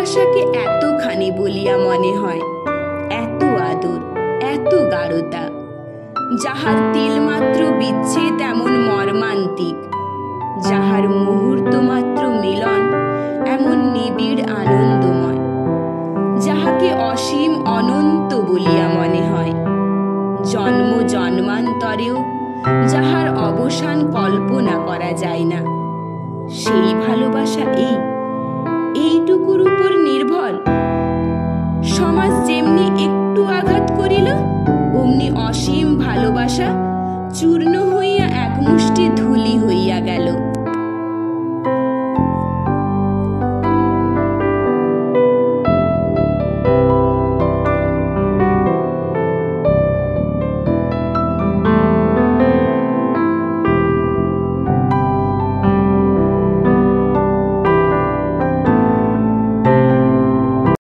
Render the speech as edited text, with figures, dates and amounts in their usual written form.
ভালোবাসাকে এতখানি বলিয়া মনে হয়, এত আদর, এত গাঢ়তা, যাহার তিলমাত্র বিচ্ছেদ এমন মর্মান্তিক, যাহার মুহূর্ত মাত্র মিলন এমন নিবিড় আনন্দময়, যাহাকে অসীম অনন্ত বলিয়া মনে হয়, জন্ম জন্মান্তরেও যাহার অবসান কল্পনা করা যায় না, সেই ভালোবাসা এইটুকুর উপর নির্ভর। সমাজ যেমনি একটু আঘাত করিল, অমনি অসীম ভালোবাসা চূর্ণ হইয়া এক মুষ্টি ধুলি হইয়া গেল।